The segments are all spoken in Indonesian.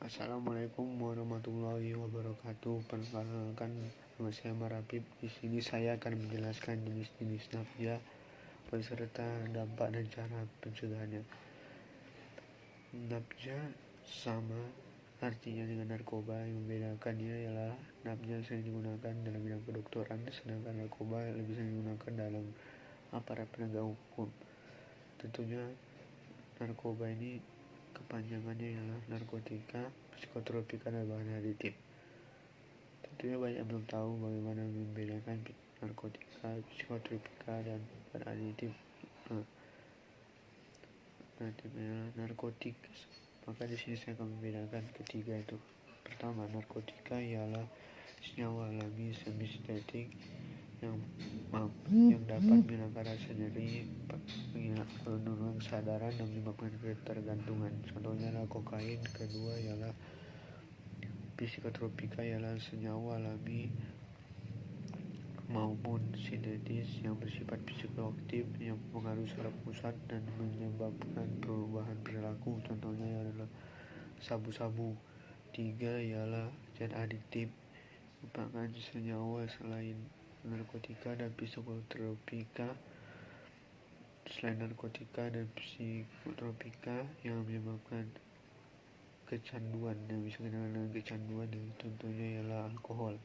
Assalamualaikum warahmatullahi wabarakatuh. Perkenalkan, nama saya Marapip. Di sini saya akan menjelaskan jenis-jenis nafja beserta dampak dan cara pencegahannya. Nafja sama artinya dengan narkoba. Yang membedakannya ialah nafja sering digunakan dalam bidang kedokteran, sedangkan narkoba lebih sering digunakan dalam aparat penegak hukum. Tentunya narkoba ini kepanjangannya ialah narkotika, psikotropika, dan bahan aditif. Tentunya banyak belum tahu bagaimana membedakan narkotika, psikotropika, dan bahan aditif. Narkotik, maka di sini saya akan membedakan ketiga itu. Pertama, narkotika ialah senyawa alami semi sintetik yang dapat menghilangkan rasa nyeri, menurunkan kesadaran, dan menyebabkan ketergantungan. Contohnya adalah kokain. Kedua ialah psikotropika, ialah senyawa alami maupun sintetis yang bersifat psikoaktif yang mempengaruhi saraf pusat dan menyebabkan perubahan perilaku. Contohnya adalah sabu-sabu. Tiga ialah zat adiktif, merupakan senyawa selain narkotika dan psikotropika yang menyebabkan kecanduan, yang bisa dengan kecanduan, dan contohnya ialah alkohol.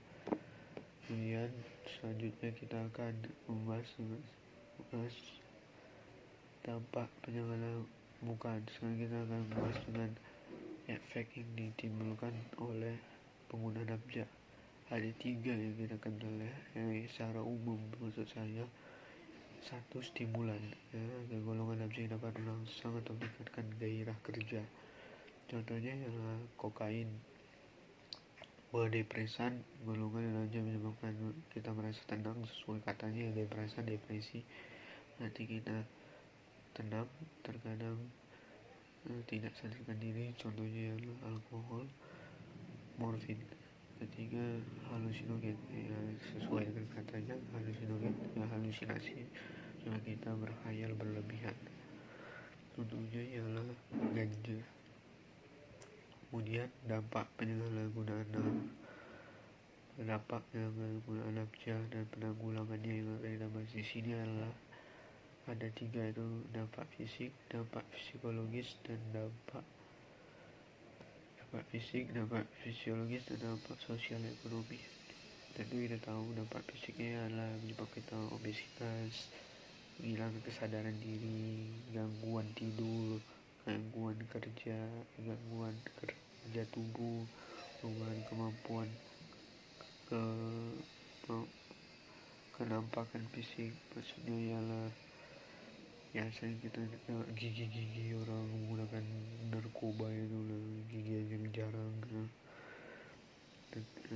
Kemudian selanjutnya kita akan membahas dampak penyalahgunaan. Sekarang kita akan membahas dengan efek yang ditimbulkan oleh pengguna nafja. Ada tiga yang kita kenal yang secara umum maksud saya. Satu, stimulan. Golongan nafja yang dapat merangsang atau meningkatkan gairah kerja. Contohnya adalah kokain. Depresan, golongan yang lainnya menyebabkan kita merasa tenang sesuai katanya, depresi. Nanti kita tenang, terkadang tidak sadarkan diri. Contohnya adalah alkohol, morfin. Ketiga, halusinogen, sesuai dengan katanya halusinogen, halusinasi, cuma kita berkhayal berlebihan. Contohnya ialah ganja. Kemudian dampak penyalahgunaan nafja dan penanggulangannya yang akan kita bahas di sini adalah ada tiga, itu dampak fisik, dampak psikologis, dan dampak fisiologis, dan dampak sosial ekonomi. Tentu kita tahu dampak fisiknya adalah menyebabkan kita obesitas, kehilangan kesadaran diri, gangguan tidur, gangguan kerja tubuh, perubahan kemampuan kenampakan fisik. Maksudnya ialah sering kita gigi orang menggunakan narkoba itu, gigi yang jarang.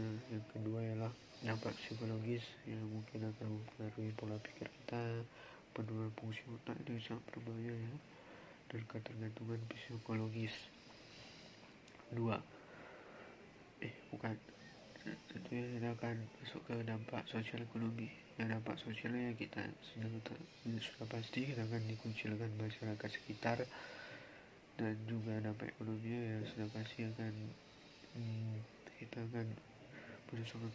Yang kedua ialah dampak psikologis yang mungkin akan mempengaruhi pola pikir kita, penurunan fungsi otak itu sangat berbahaya ya, dan ketergantungan psikologis. Tentunya kita akan masuk ke dampak sosial ekonomi. Dampak sosialnya kita sudah pasti kita akan dikucilkan masyarakat sekitar, dan juga dampak ekonominya ya sudah pasti akan kita akan menyusahkan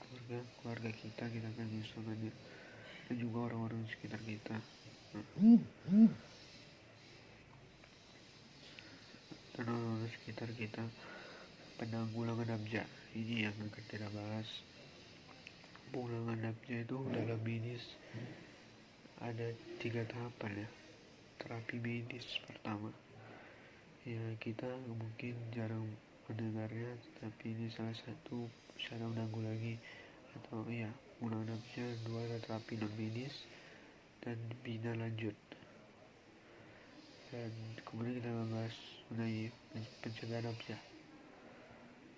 keluarga kita akan menyusahkannya, dan juga orang-orang di sekitar kita. Penanggulangan nafja ini yang akan kita bahas. Penanggulangan nafja itu dalam medis ada 3 tahapan ya. Terapi medis pertama ya, kita mungkin jarang mendengarnya, tapi ini salah satu cara menanggulangi atau penanggulangan nafja. Dua, ada terapi non medis dan bina lanjut. Dan kemudian kita membahas mengenai pencegahan nafja.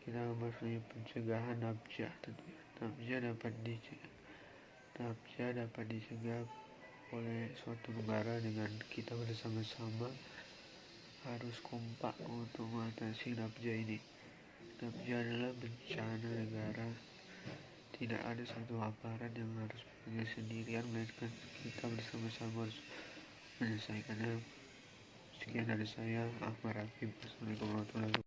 Kita membahas mengenai pencegahan nafja. Nafja dapat dicegah oleh suatu negara dengan kita bersama-sama harus kompak untuk mengatasi nafja ini. Nafja adalah bencana negara. Tidak ada satu aparat yang harus bekerja sendirian, melainkan kita bersama-sama harus menyelesaikannya. Sekian dari saya, Ahmad Rafif. Assalamualaikum warahmatullahi wabarakatuh.